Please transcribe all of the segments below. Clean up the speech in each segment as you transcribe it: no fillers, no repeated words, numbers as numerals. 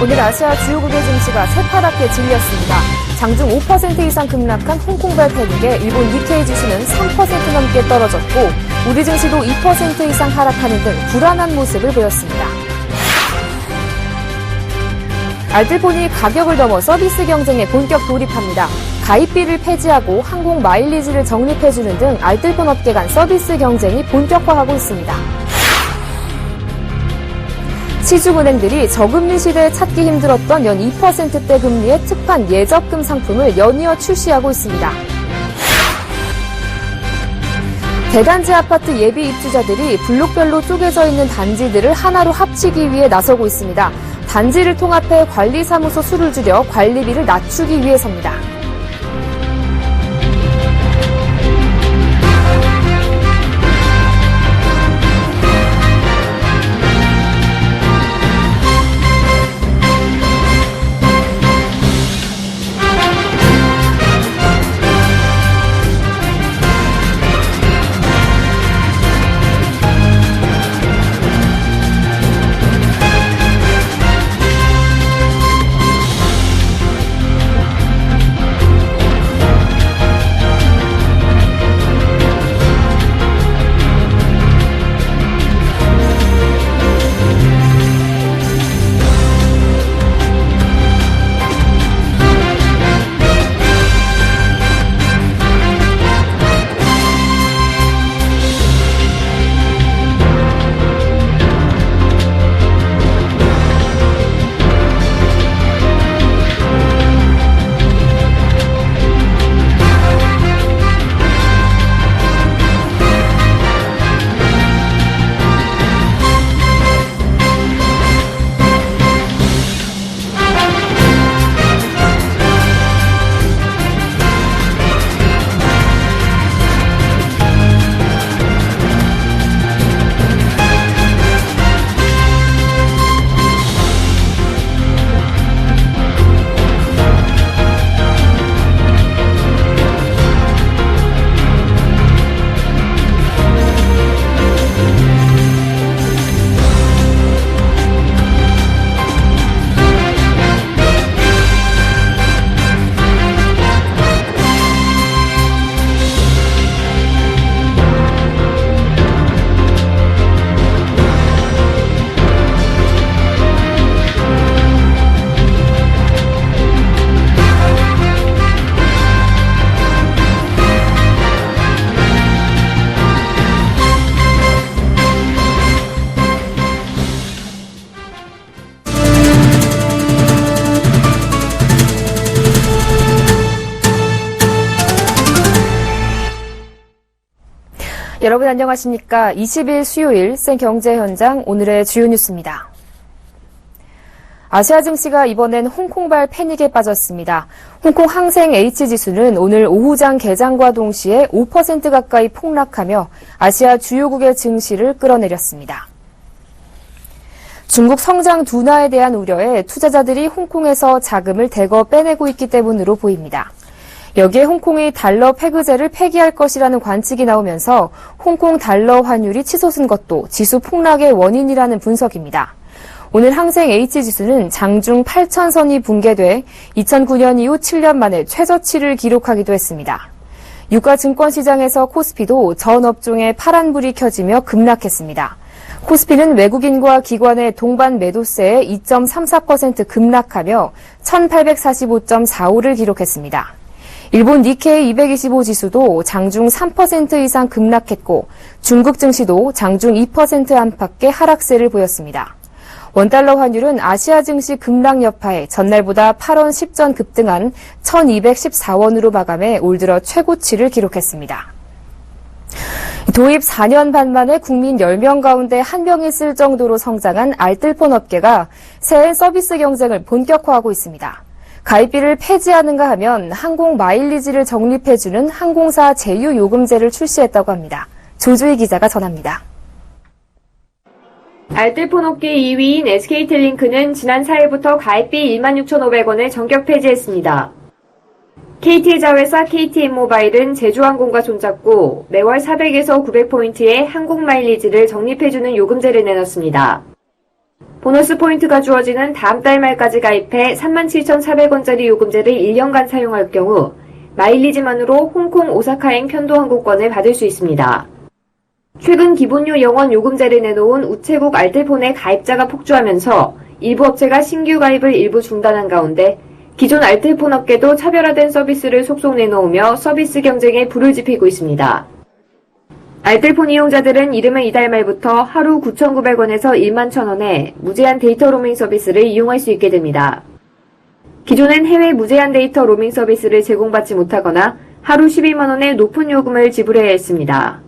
오늘 아시아 주요국의 증시가 새파랗게 질렸습니다. 장중 5% 이상 급락한 홍콩발 패닉에 일본 니케이 지수는 3% 넘게 떨어졌고 우리 증시도 2% 이상 하락하는 등 불안한 모습을 보였습니다. 알뜰폰이 가격을 넘어 서비스 경쟁에 본격 돌입합니다. 가입비를 폐지하고 항공 마일리지를 적립해주는 등 알뜰폰 업계 간 서비스 경쟁이 본격화하고 있습니다. 시중은행들이 저금리 시대에 찾기 힘들었던 연 2%대 금리의 특판 예적금 상품을 연이어 출시하고 있습니다. 대단지 아파트 예비 입주자들이 블록별로 쪼개져 있는 단지들을 하나로 합치기 위해 나서고 있습니다. 단지를 통합해 관리사무소 수를 줄여 관리비를 낮추기 위해서입니다. 여러분 안녕하십니까? 20일 수요일 생경제 현장 오늘의 주요 뉴스입니다. 아시아 증시가 이번엔 홍콩발 패닉에 빠졌습니다. 홍콩 항생 H지수는 오늘 오후장 개장과 동시에 5% 가까이 폭락하며 아시아 주요국의 증시를 끌어내렸습니다. 중국 성장 둔화에 대한 우려에 투자자들이 홍콩에서 자금을 대거 빼내고 있기 때문으로 보입니다. 여기에 홍콩이 달러 패그제를 폐기할 것이라는 관측이 나오면서 홍콩 달러 환율이 치솟은 것도 지수 폭락의 원인이라는 분석입니다. 오늘 항생 H지수는 장중 8,000선이 붕괴돼 2009년 이후 7년 만에 최저치를 기록하기도 했습니다. 유가 증권시장에서 코스피도 전 업종에 파란불이 켜지며 급락했습니다. 코스피는 외국인과 기관의 동반 매도세에 2.34% 급락하며 1,845.45를 기록했습니다. 일본 니케이 225 지수도 장중 3% 이상 급락했고 중국 증시도 장중 2% 안팎의 하락세를 보였습니다. 원달러 환율은 아시아 증시 급락 여파에 전날보다 8원 10전 급등한 1,214원으로 마감해 올 들어 최고치를 기록했습니다. 도입 4년 반 만에 국민 10명 가운데 1명이 쓸 정도로 성장한 알뜰폰 업계가 새해 서비스 경쟁을 본격화하고 있습니다. 가입비를 폐지하는가 하면 항공 마일리지를 적립해주는 항공사 제휴요금제를 출시했다고 합니다. 조주희 기자가 전합니다. 알뜰폰 업계 2위인 SK텔링크는 지난 4일부터 가입비 16,500원을 전격 폐지했습니다. KT 자회사 KTM모바일은 제주항공과 손잡고 매월 400에서 900포인트의 항공 마일리지를 적립해주는 요금제를 내놨습니다. 보너스 포인트가 주어지는 다음 달 말까지 가입해 37,400원짜리 요금제를 1년간 사용할 경우 마일리지만으로 홍콩 오사카행 편도 항공권을 받을 수 있습니다. 최근 기본료 영원 요금제를 내놓은 우체국 알뜰폰의 가입자가 폭주하면서 일부 업체가 신규 가입을 일부 중단한 가운데 기존 알뜰폰 업계도 차별화된 서비스를 속속 내놓으며 서비스 경쟁에 불을 지피고 있습니다. 알뜰폰 이용자들은 이르면 이달 말부터 하루 9,900원에서 11,000원에 무제한 데이터 로밍 서비스를 이용할 수 있게 됩니다. 기존엔 해외 무제한 데이터 로밍 서비스를 제공받지 못하거나 하루 12만 원의 높은 요금을 지불해야 했습니다.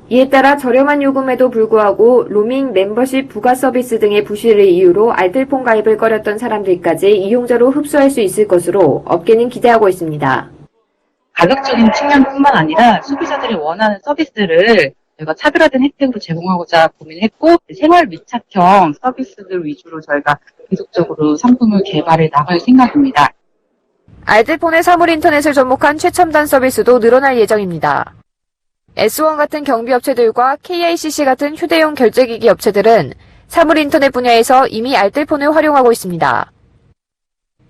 이에 따라 저렴한 요금에도 불구하고 로밍, 멤버십 부가 서비스 등의 부실을 이유로 알뜰폰 가입을 꺼렸던 사람들까지 이용자로 흡수할 수 있을 것으로 업계는 기대하고 있습니다. 가격적인 측면뿐만 아니라 소비자들이 원하는 서비스를 저희가 차별화된 혜택으로 제공하고자 고민했고, 생활 밀착형 서비스들 위주로 저희가 계속적으로 상품을 개발해 나갈 생각입니다. 알뜰폰의 사물 인터넷을 접목한 최첨단 서비스도 늘어날 예정입니다. S1 같은 경비업체들과 KICC 같은 휴대용 결제기기 업체들은 사물 인터넷 분야에서 이미 알뜰폰을 활용하고 있습니다.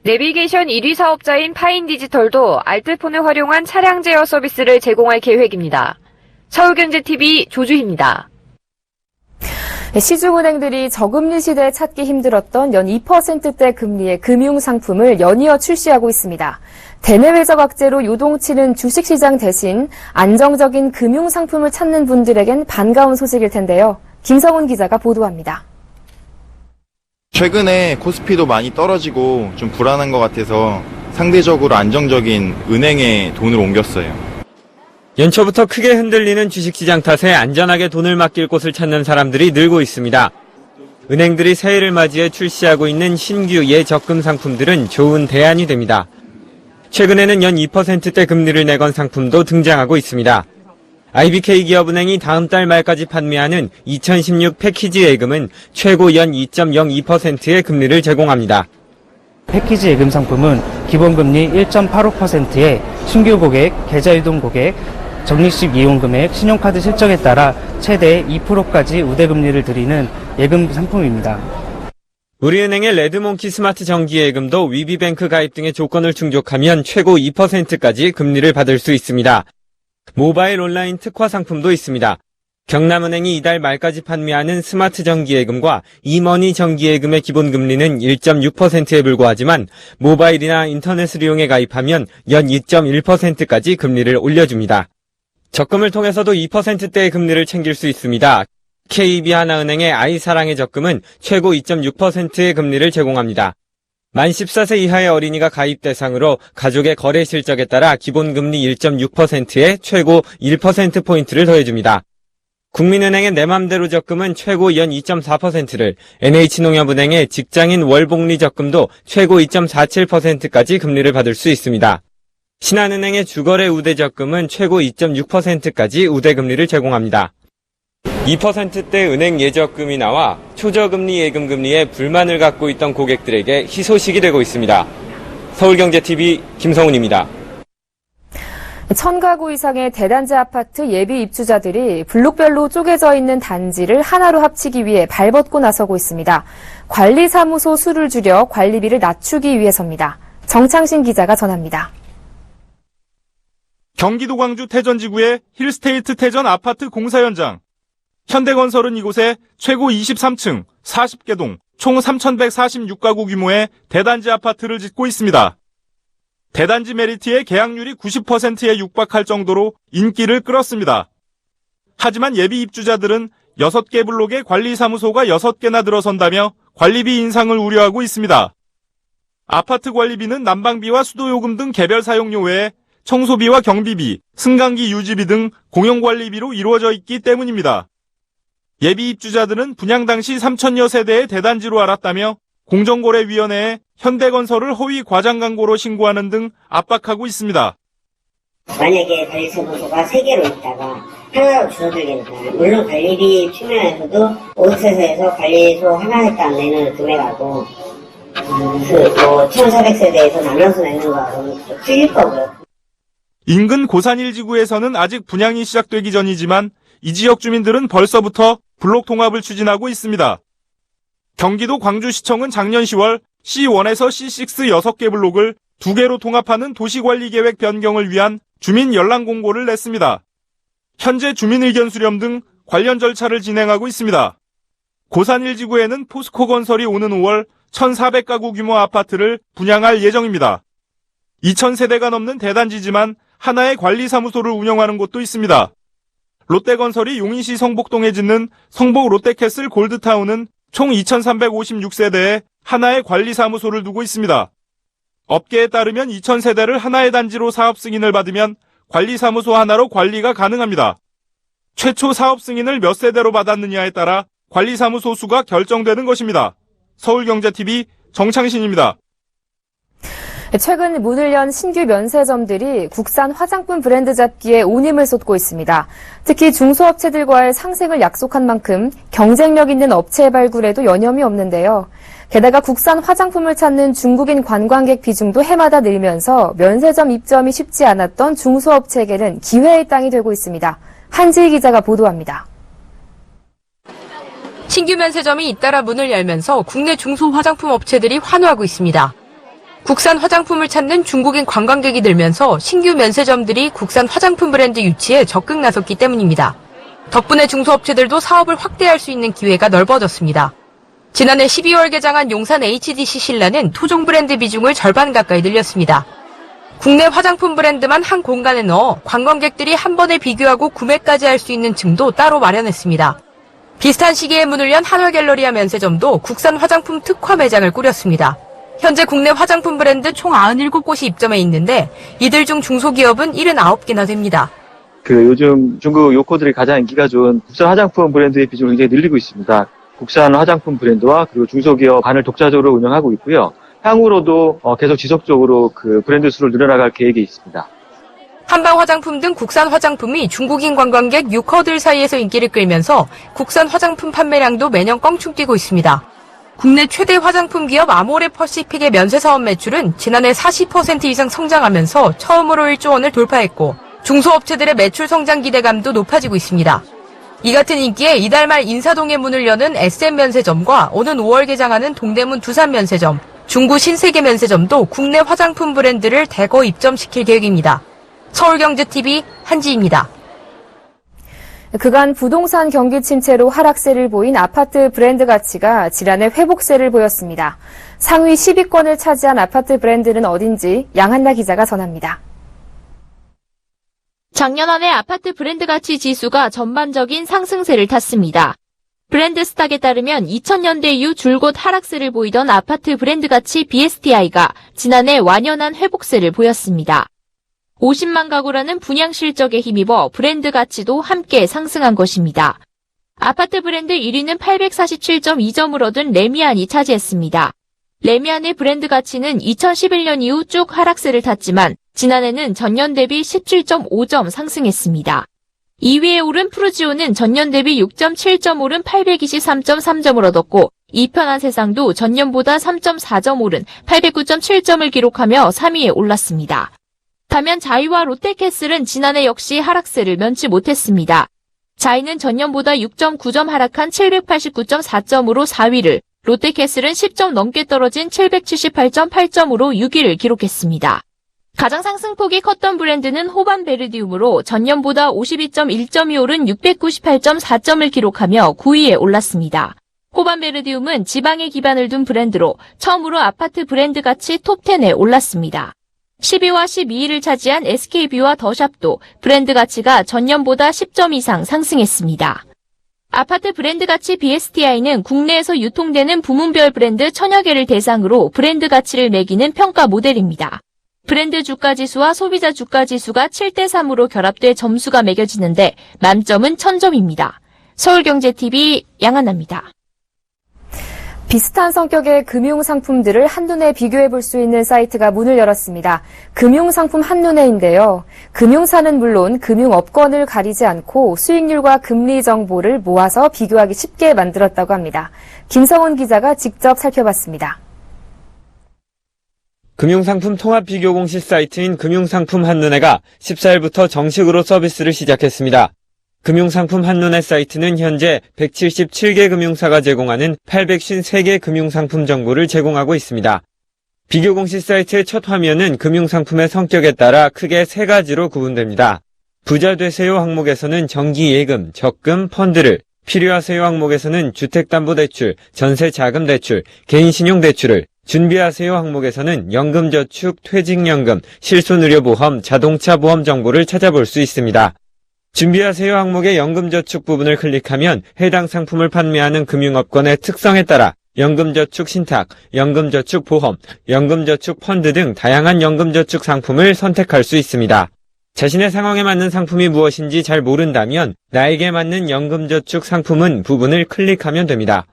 내비게이션 1위 사업자인 파인디지털도 알뜰폰을 활용한 차량 제어 서비스를 제공할 계획입니다. 서울경제TV 조주희입니다. 시중은행들이 저금리 시대에 찾기 힘들었던 연 2%대 금리의 금융상품을 연이어 출시하고 있습니다. 대내외적 악재로 요동치는 주식시장 대신 안정적인 금융상품을 찾는 분들에겐 반가운 소식일 텐데요. 김성훈 기자가 보도합니다. 최근에 코스피도 많이 떨어지고 좀 불안한 것 같아서 상대적으로 안정적인 은행에 돈을 옮겼어요. 연초부터 크게 흔들리는 주식시장 탓에 안전하게 돈을 맡길 곳을 찾는 사람들이 늘고 있습니다. 은행들이 새해를 맞이해 출시하고 있는 신규 예적금 상품들은 좋은 대안이 됩니다. 최근에는 연 2%대 금리를 내건 상품도 등장하고 있습니다. IBK기업은행이 다음 달 말까지 판매하는 2016 패키지 예금은 최고 연 2.02%의 금리를 제공합니다. 패키지 예금 상품은 기본금리 1.85%에 신규 고객, 계좌이동 고객, 적립식 이용금액, 신용카드 실적에 따라 최대 2%까지 우대금리를 드리는 예금 상품입니다. 우리은행의 레드몽키 스마트 정기예금도 위비뱅크 가입 등의 조건을 충족하면 최고 2%까지 금리를 받을 수 있습니다. 모바일 온라인 특화 상품도 있습니다. 경남은행이 이달 말까지 판매하는 스마트 정기예금과 이머니 정기예금의 기본금리는 1.6%에 불과하지만 모바일이나 인터넷을 이용해 가입하면 연 2.1%까지 금리를 올려줍니다. 적금을 통해서도 2%대의 금리를 챙길 수 있습니다. KB하나은행의 아이사랑의 적금은 최고 2.6%의 금리를 제공합니다. 만 14세 이하의 어린이가 가입 대상으로 가족의 거래 실적에 따라 기본금리 1.6%에 최고 1%포인트를 더해줍니다. 국민은행의 내 맘대로 적금은 최고 연 2.4%를, NH농협은행의 직장인 월복리 적금도 최고 2.47%까지 금리를 받을 수 있습니다. 신한은행의 주거래 우대 적금은 최고 2.6%까지 우대금리를 제공합니다. 2%대 은행 예적금이 나와 초저금리 예금금리에 불만을 갖고 있던 고객들에게 희소식이 되고 있습니다. 서울경제TV 김성훈입니다. 1000가구 이상의 대단지 아파트 예비 입주자들이 블록별로 쪼개져 있는 단지를 하나로 합치기 위해 발벗고 나서고 있습니다. 관리사무소 수를 줄여 관리비를 낮추기 위해서입니다. 정창신 기자가 전합니다. 경기도 광주 태전지구의 힐스테이트 태전 아파트 공사 현장. 현대건설은 이곳에 최고 23층, 40개 동, 총 3,146가구 규모의 대단지 아파트를 짓고 있습니다. 대단지 메리트의 계약률이 90%에 육박할 정도로 인기를 끌었습니다. 하지만 예비 입주자들은 6개 블록에 관리사무소가 6개나 들어선다며 관리비 인상을 우려하고 있습니다. 아파트 관리비는 난방비와 수도요금 등 개별 사용료 외에 청소비와 경비비, 승강기 유지비 등 공용관리비로 이루어져 있기 때문입니다. 예비 입주자들은 분양 당시 3,000여 세대의 대단지로 알았다며 공정거래위원회에 현대건설을 허위 과장 광고로 신고하는 등 압박하고 있습니다. 만약에 관리사무소가 3개로 있다가 하나로 줄어들겠다. 물론 관리비 측면에서도 오세서에서 관리소 하나 획당 내는 금액하고 1,400세대에서 나눠서 내는 거하고는 틀릴 거고요. 인근 고산 1지구에서는 아직 분양이 시작되기 전이지만 이 지역 주민들은 벌써부터 블록 통합을 추진하고 있습니다. 경기도 광주시청은 작년 10월 C1에서 C6 6개 블록을 2개로 통합하는 도시관리계획 변경을 위한 주민 연락 공고를 냈습니다. 현재 주민 의견 수렴 등 관련 절차를 진행하고 있습니다. 고산 1지구에는 포스코 건설이 오는 5월 1,400가구 규모 아파트를 분양할 예정입니다. 2,000세대가 넘는 대단지지만 하나의 관리사무소를 운영하는 곳도 있습니다. 롯데건설이 용인시 성복동에 짓는 성복 롯데캐슬 골드타운은 총 2,356세대에 하나의 관리사무소를 두고 있습니다. 업계에 따르면 2,000세대를 하나의 단지로 사업 승인을 받으면 관리사무소 하나로 관리가 가능합니다. 최초 사업 승인을 몇 세대로 받았느냐에 따라 관리사무소 수가 결정되는 것입니다. 서울경제TV 정창신입니다. 최근 문을 연 신규 면세점들이 국산 화장품 브랜드 잡기에 온 힘을 쏟고 있습니다. 특히 중소업체들과의 상생을 약속한 만큼 경쟁력 있는 업체 발굴에도 여념이 없는데요. 게다가 국산 화장품을 찾는 중국인 관광객 비중도 해마다 늘면서 면세점 입점이 쉽지 않았던 중소업체에게는 기회의 땅이 되고 있습니다. 한지희 기자가 보도합니다. 신규 면세점이 잇따라 문을 열면서 국내 중소 화장품 업체들이 환호하고 있습니다. 국산 화장품을 찾는 중국인 관광객이 늘면서 신규 면세점들이 국산 화장품 브랜드 유치에 적극 나섰기 때문입니다. 덕분에 중소업체들도 사업을 확대할 수 있는 기회가 넓어졌습니다. 지난해 12월 개장한 용산 HDC 신라는 토종 브랜드 비중을 절반 가까이 늘렸습니다. 국내 화장품 브랜드만 한 공간에 넣어 관광객들이 한 번에 비교하고 구매까지 할 수 있는 층도 따로 마련했습니다. 비슷한 시기에 문을 연 한화갤러리아 면세점도 국산 화장품 특화 매장을 꾸렸습니다. 현재 국내 화장품 브랜드 총 97곳이 입점해 있는데 이들 중 중소기업은 79개나 됩니다. 요즘 중국 요코들이 가장 인기가 좋은 국산 화장품 브랜드의 비중을 굉장히 늘리고 있습니다. 국산 화장품 브랜드와 그리고 중소기업 간을 독자적으로 운영하고 있고요. 향후로도 계속 지속적으로 브랜드 수를 늘려나갈 계획이 있습니다. 한방 화장품 등 국산 화장품이 중국인 관광객 유커들 사이에서 인기를 끌면서 국산 화장품 판매량도 매년 껑충 뛰고 있습니다. 국내 최대 화장품 기업 아모레 퍼시픽의 면세 사업 매출은 지난해 40% 이상 성장하면서 처음으로 1조 원을 돌파했고 중소업체들의 매출 성장 기대감도 높아지고 있습니다. 이 같은 인기에 이달 말 인사동에 문을 여는 SM 면세점과 오는 5월 개장하는 동대문 두산 면세점, 중구 신세계 면세점도 국내 화장품 브랜드를 대거 입점시킬 계획입니다. 서울경제TV 한지입니다. 그간 부동산 경기 침체로 하락세를 보인 아파트 브랜드 가치가 지난해 회복세를 보였습니다. 상위 10위권을 차지한 아파트 브랜드는 어딘지 양한나 기자가 전합니다. 작년 한 해 아파트 브랜드 가치 지수가 전반적인 상승세를 탔습니다. 브랜드 스탁에 따르면 2000년대 이후 줄곧 하락세를 보이던 아파트 브랜드 가치 BSTI가 지난해 완연한 회복세를 보였습니다. 50만 가구라는 분양 실적에 힘입어 브랜드 가치도 함께 상승한 것입니다. 아파트 브랜드 1위는 847.2점을 얻은 레미안이 차지했습니다. 레미안의 브랜드 가치는 2011년 이후 쭉 하락세를 탔지만 지난해는 전년 대비 17.5점 상승했습니다. 2위에 오른 프루지오는 전년 대비 6.7점 오른 823.3점을 얻었고 이편한 세상도 전년보다 3.4점 오른 809.7점을 기록하며 3위에 올랐습니다. 반면 자이와 롯데캐슬은 지난해 역시 하락세를 면치 못했습니다. 자이는 전년보다 6.9점 하락한 789.4점으로 4위를, 롯데캐슬은 10점 넘게 떨어진 778.8점으로 6위를 기록했습니다. 가장 상승폭이 컸던 브랜드는 호반 베르디움으로 전년보다 52.1점이 오른 698.4점을 기록하며 9위에 올랐습니다. 호반 베르디움은 지방에 기반을 둔 브랜드로 처음으로 아파트 브랜드 가치 톱10에 올랐습니다. 10위와 12위를 차지한 SK뷰와 더샵도 브랜드 가치가 전년보다 10점 이상 상승했습니다. 아파트 브랜드 가치 BSTI는 국내에서 유통되는 부문별 브랜드 1000여 개를 대상으로 브랜드 가치를 매기는 평가 모델입니다. 브랜드 주가지수와 소비자 주가지수가 7대3으로 결합돼 점수가 매겨지는데 만점은 1000점입니다. 서울경제TV 양한나입니다. 비슷한 성격의 금융상품들을 한눈에 비교해 볼 수 있는 사이트가 문을 열었습니다. 금융상품 한눈에인데요. 금융사는 물론 금융업권을 가리지 않고 수익률과 금리 정보를 모아서 비교하기 쉽게 만들었다고 합니다. 김성훈 기자가 직접 살펴봤습니다. 금융상품 통합 비교 공시 사이트인 금융상품 한눈에가 14일부터 정식으로 서비스를 시작했습니다. 금융상품 한눈의 사이트는 현재 177개 금융사가 제공하는 853개 금융상품 정보를 제공하고 있습니다. 비교 공시 사이트의 첫 화면은 금융상품의 성격에 따라 크게 3가지로 구분됩니다. 부자 되세요 항목에서는 정기예금, 적금, 펀드를, 필요하세요 항목에서는 주택담보대출, 전세자금대출, 개인신용대출을, 준비하세요 항목에서는 연금저축, 퇴직연금, 실손의료보험, 자동차보험 정보를 찾아볼 수 있습니다. 준비하세요 항목의 연금저축 부분을 클릭하면 해당 상품을 판매하는 금융업권의 특성에 따라 연금저축 신탁, 연금저축 보험, 연금저축 펀드 등 다양한 연금저축 상품을 선택할 수 있습니다. 자신의 상황에 맞는 상품이 무엇인지 잘 모른다면 나에게 맞는 연금저축 상품은 부분을 클릭하면 됩니다.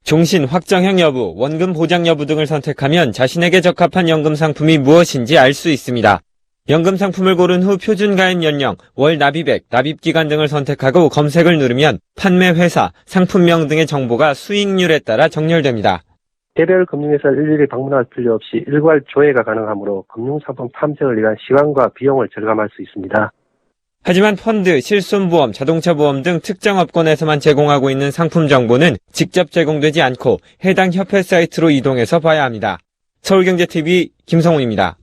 종신, 확정형 여부, 원금 보장 여부 등을 선택하면 자신에게 적합한 연금 상품이 무엇인지 알 수 있습니다. 연금 상품을 고른 후 표준 가입 연령, 월 납입액, 납입기간 등을 선택하고 검색을 누르면 판매 회사, 상품명 등의 정보가 수익률에 따라 정렬됩니다. 개별 금융회사를 일일이 방문할 필요 없이 일괄 조회가 가능하므로 금융상품 탐색을 위한 시간과 비용을 절감할 수 있습니다. 하지만 펀드, 실손보험, 자동차보험 등 특정 업권에서만 제공하고 있는 상품 정보는 직접 제공되지 않고 해당 협회 사이트로 이동해서 봐야 합니다. 서울경제TV 김성훈입니다.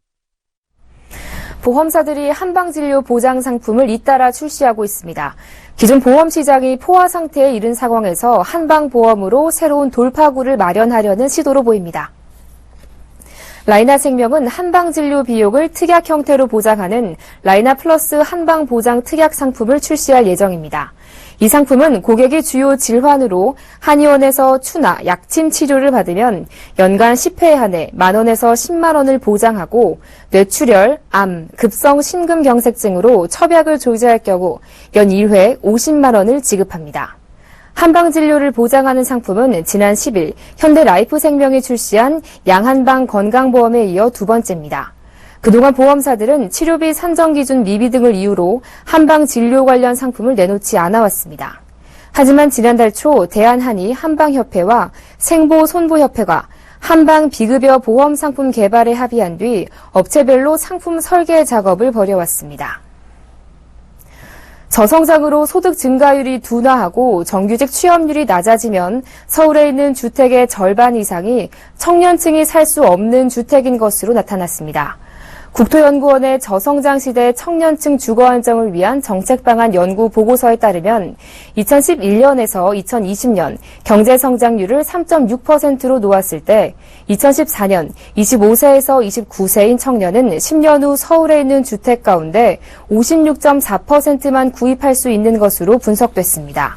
보험사들이 한방진료 보장 상품을 잇따라 출시하고 있습니다. 기존 보험 시장이 포화 상태에 이른 상황에서 한방보험으로 새로운 돌파구를 마련하려는 시도로 보입니다. 라이나생명은 한방진료 비용을 특약 형태로 보장하는 라이나 플러스 한방보장 특약 상품을 출시할 예정입니다. 이 상품은 고객이 주요 질환으로 한의원에서 추나 약침 치료를 받으면 연간 10회에 한해 만원에서 10만원을 보장하고 뇌출혈, 암, 급성 심근경색증으로 처약을 조절할 경우 연 1회 50만원을 지급합니다. 한방진료를 보장하는 상품은 지난 10일 현대라이프생명이 출시한 양한방 건강보험에 이어 두 번째입니다. 그동안 보험사들은 치료비 산정 기준 미비 등을 이유로 한방진료 관련 상품을 내놓지 않아왔습니다. 하지만 지난달 초 대한한의 한방협회와 생보손보협회가 한방 비급여 보험 상품 개발에 합의한 뒤 업체별로 상품 설계 작업을 벌여왔습니다. 저성장으로 소득 증가율이 둔화하고 정규직 취업률이 낮아지면 서울에 있는 주택의 절반 이상이 청년층이 살 수 없는 주택인 것으로 나타났습니다. 국토연구원의 저성장 시대 청년층 주거 안정을 위한 정책 방안 연구 보고서에 따르면 2011년에서 2020년 경제 성장률을 3.6%로 놓았을 때 2014년 25세에서 29세인 청년은 10년 후 서울에 있는 주택 가운데 56.4%만 구입할 수 있는 것으로 분석됐습니다.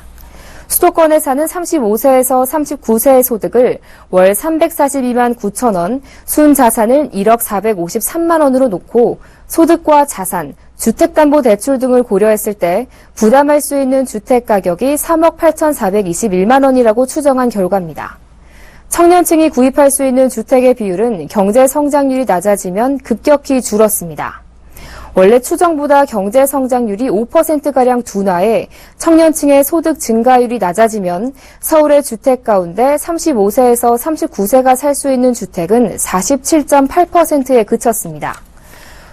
수도권에 사는 35세에서 39세의 소득을 월 342만 9천 원, 순자산을 1억 453만 원으로 놓고 소득과 자산, 주택담보대출 등을 고려했을 때 부담할 수 있는 주택 가격이 3억 8,421만 원이라고 추정한 결과입니다. 청년층이 구입할 수 있는 주택의 비율은 경제 성장률이 낮아지면 급격히 줄었습니다. 원래 추정보다 경제 성장률이 5%가량 둔화해 청년층의 소득 증가율이 낮아지면 서울의 주택 가운데 35세에서 39세가 살 수 있는 주택은 47.8%에 그쳤습니다.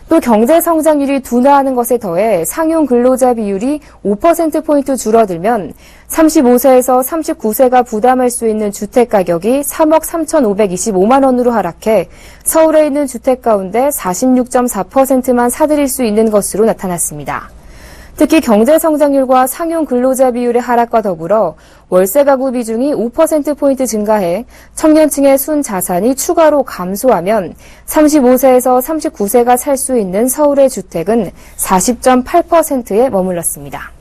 또 경제 성장률이 둔화하는 것에 더해 상용 근로자 비율이 5%포인트 줄어들면 35세에서 39세가 부담할 수 있는 주택 가격이 3억 3,525만 원으로 하락해 서울에 있는 주택 가운데 46.4%만 사들일 수 있는 것으로 나타났습니다. 특히 경제 성장률과 상용 근로자 비율의 하락과 더불어 월세 가구 비중이 5%포인트 증가해 청년층의 순 자산이 추가로 감소하면 35세에서 39세가 살 수 있는 서울의 주택은 40.8%에 머물렀습니다.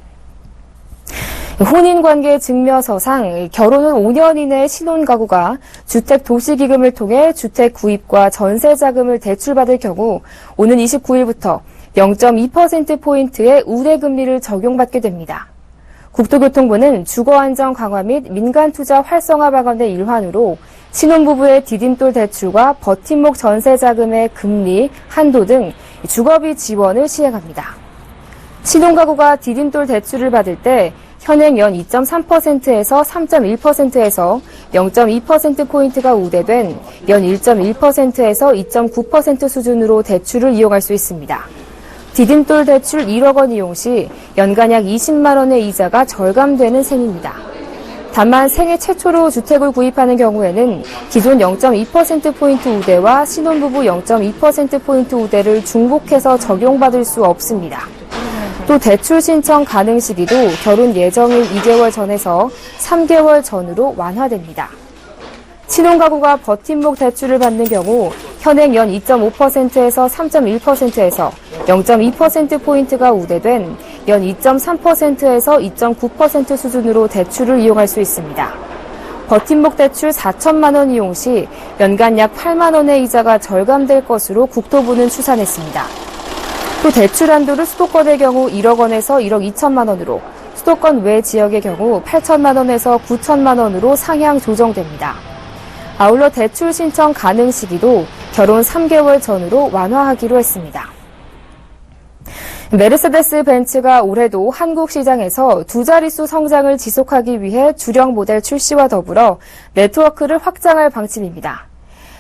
혼인관계 증명서상 결혼 후 5년 이내 신혼가구가 주택도시기금을 통해 주택 구입과 전세자금을 대출받을 경우 오는 29일부터 0.2%포인트의 우대금리를 적용받게 됩니다. 국토교통부는 주거안정 강화 및 민간투자 활성화 방안의 일환으로 신혼부부의 디딤돌 대출과 버팀목 전세자금의 금리, 한도 등 주거비 지원을 시행합니다. 신혼가구가 디딤돌 대출을 받을 때 현행 연 2.3%에서 3.1%에서 0.2%포인트가 우대된 연 1.1%에서 2.9% 수준으로 대출을 이용할 수 있습니다. 디딤돌 대출 1억 원 이용 시 연간 약 20만 원의 이자가 절감되는 셈입니다. 다만 생애 최초로 주택을 구입하는 경우에는 기존 0.2%포인트 우대와 신혼부부 0.2%포인트 우대를 중복해서 적용받을 수 없습니다. 또 대출 신청 가능 시기도 결혼 예정일 2개월 전에서 3개월 전으로 완화됩니다. 신혼가구가 버팀목 대출을 받는 경우 현행 연 2.5%에서 3.1%에서 0.2%포인트가 우대된 연 2.3%에서 2.9% 수준으로 대출을 이용할 수 있습니다. 버팀목 대출 4천만 원 이용 시 연간 약 8만 원의 이자가 절감될 것으로 국토부는 추산했습니다. 또 대출 한도를 수도권의 경우 1억 원에서 1억 2천만 원으로, 수도권 외 지역의 경우 8천만 원에서 9천만 원으로 상향 조정됩니다. 아울러 대출 신청 가능 시기도 결혼 3개월 전으로 완화하기로 했습니다. 메르세데스 벤츠가 올해도 한국 시장에서 두 자릿수 성장을 지속하기 위해 주력 모델 출시와 더불어 네트워크를 확장할 방침입니다.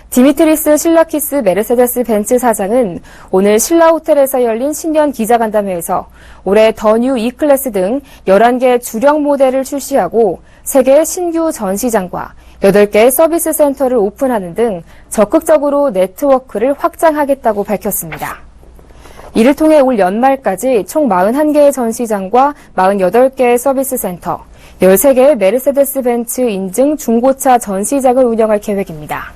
디미트리스 실라키스 메르세데스 벤츠 사장은 오늘 신라호텔에서 열린 신년 기자간담회에서 올해 더 뉴 E클래스 등 11개 주력 모델을 출시하고 3개의 신규 전시장과 8개의 서비스 센터를 오픈하는 등 적극적으로 네트워크를 확장하겠다고 밝혔습니다. 이를 통해 올 연말까지 총 41개의 전시장과 48개의 서비스 센터, 13개의 메르세데스 벤츠 인증 중고차 전시장을 운영할 계획입니다.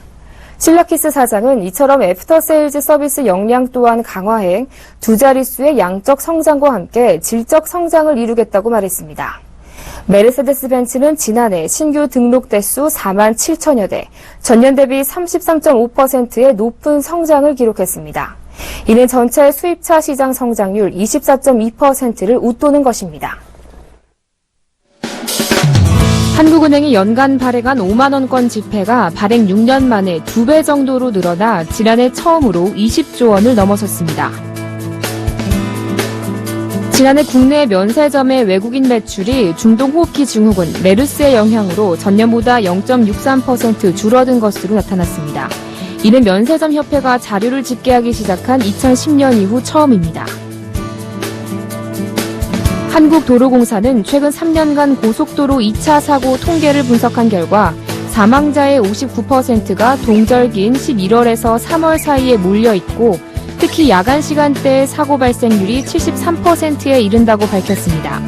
실라키스 사장은 이처럼 애프터세일즈 서비스 역량 또한 강화해 두 자릿수의 양적 성장과 함께 질적 성장을 이루겠다고 말했습니다. 메르세데스 벤츠는 지난해 신규 등록 대수 4만 7천여 대, 전년 대비 33.5%의 높은 성장을 기록했습니다. 이는 전체 수입차 시장 성장률 24.2%를 웃도는 것입니다. 한국은행이 연간 발행한 5만 원권 지폐가 발행 6년 만에 2배 정도로 늘어나 지난해 처음으로 20조 원을 넘어섰습니다. 지난해 국내 면세점의 외국인 매출이 중동호흡기 증후군 메르스의 영향으로 전년보다 0.63% 줄어든 것으로 나타났습니다. 이는 면세점 협회가 자료를 집계하기 시작한 2010년 이후 처음입니다. 한국도로공사는 최근 3년간 고속도로 2차 사고 통계를 분석한 결과 사망자의 59%가 동절기인 11월에서 3월 사이에 몰려있고 특히 야간 시간대의 사고 발생률이 73%에 이른다고 밝혔습니다.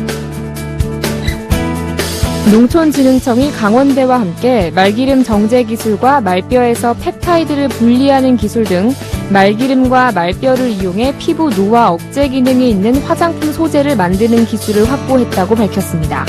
농촌진흥청이 강원대와 함께 말기름 정제 기술과 말뼈에서 펩타이드를 분리하는 기술 등 말기름과 말뼈를 이용해 피부 노화 억제 기능이 있는 화장품 소재를 만드는 기술을 확보했다고 밝혔습니다.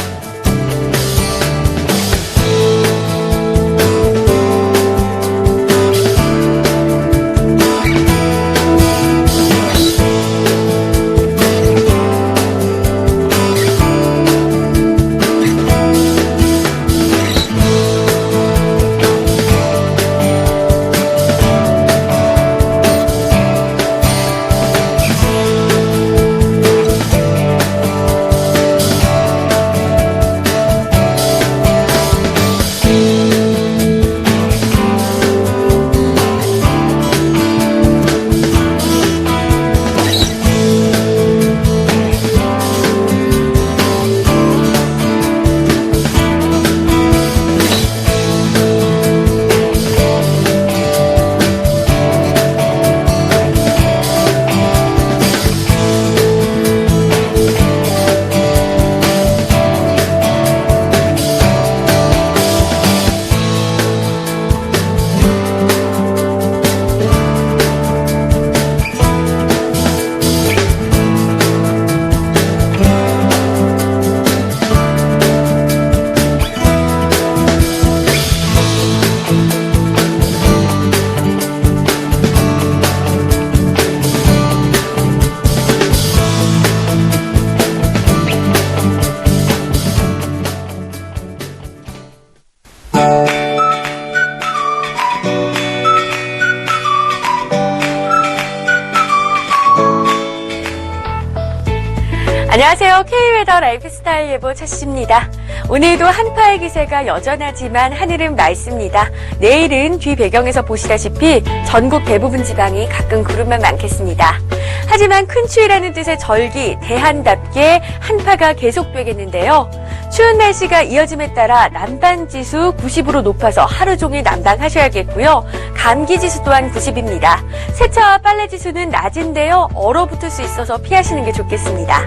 안녕하세요. K웨더 라이프스타일 예보 차씨입니다. 오늘도 한파의 기세가 여전하지만 하늘은 맑습니다. 내일은 뒤 배경에서 보시다시피 전국 대부분 지방이 가끔 구름만 많겠습니다. 하지만 큰 추위라는 뜻의 절기, 대한답게 한파가 계속되겠는데요. 추운 날씨가 이어짐에 따라 난방지수 90으로 높아서 하루 종일 난방하셔야겠고요. 감기지수 또한 90입니다. 세차와 빨래지수는 낮은데요. 얼어붙을 수 있어서 피하시는 게 좋겠습니다.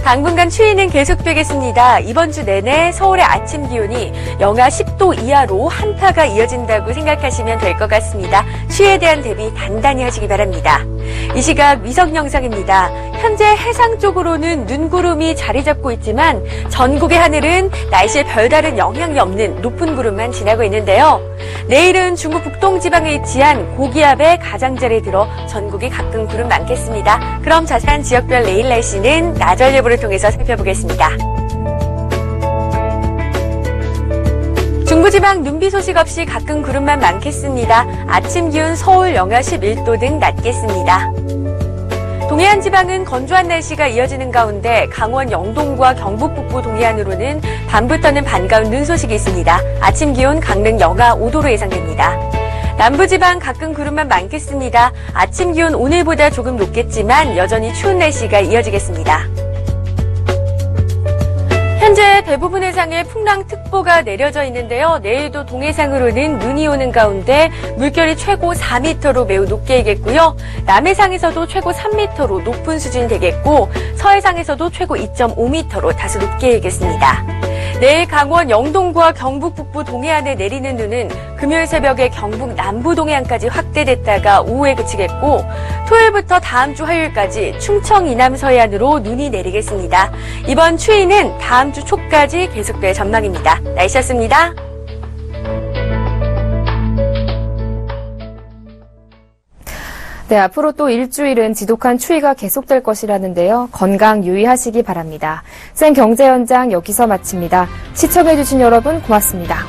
당분간 추위는 계속되겠습니다. 이번 주 내내 서울의 아침 기온이 영하 10도 이하로 한파가 이어진다고 생각하시면 될 것 같습니다. 추위에 대한 대비 단단히 하시기 바랍니다. 이 시각 위성 영상입니다. 현재 해상 쪽으로는 눈구름이 자리 잡고 있지만 전국의 하늘은 날씨에 별다른 영향이 없는 높은 구름만 지나고 있는데요. 내일은 중국 북동 지방에 위치한 고기압의 가장자리에 들어 전국이 가끔 구름 많겠습니다. 그럼 자세한 지역별 내일 날씨는 나절 예보를 통해서 살펴보겠습니다. 중부지방 눈비 소식 없이 가끔 구름만 많겠습니다. 아침 기온 서울 영하 11도 등 낮겠습니다. 동해안 지방은 건조한 날씨가 이어지는 가운데 강원 영동과 경북 북부 동해안으로는 밤부터는 반가운 눈 소식이 있습니다. 아침 기온 강릉 영하 5도로 예상됩니다. 남부지방 가끔 구름만 많겠습니다. 아침 기온 오늘보다 조금 높겠지만 여전히 추운 날씨가 이어지겠습니다. 현재 대부분 해상에 풍랑특보가 내려져 있는데요. 내일도 동해상으로는 눈이 오는 가운데 물결이 최고 4m로 매우 높게 일겠고요. 남해상에서도 최고 3m로 높은 수준이 되겠고 서해상에서도 최고 2.5m로 다소 높게 일겠습니다. 내일 강원 영동과 경북 북부 동해안에 내리는 눈은 금요일 새벽에 경북 남부 동해안까지 확대됐다가 오후에 그치겠고 토요일부터 다음 주 화요일까지 충청 이남 서해안으로 눈이 내리겠습니다. 이번 추위는 다음 주 초까지 계속될 전망입니다. 날씨였습니다. 네, 앞으로 또 일주일은 지독한 추위가 계속될 것이라는데요. 건강 유의하시기 바랍니다. 생 경제 현장 여기서 마칩니다. 시청해주신 여러분 고맙습니다.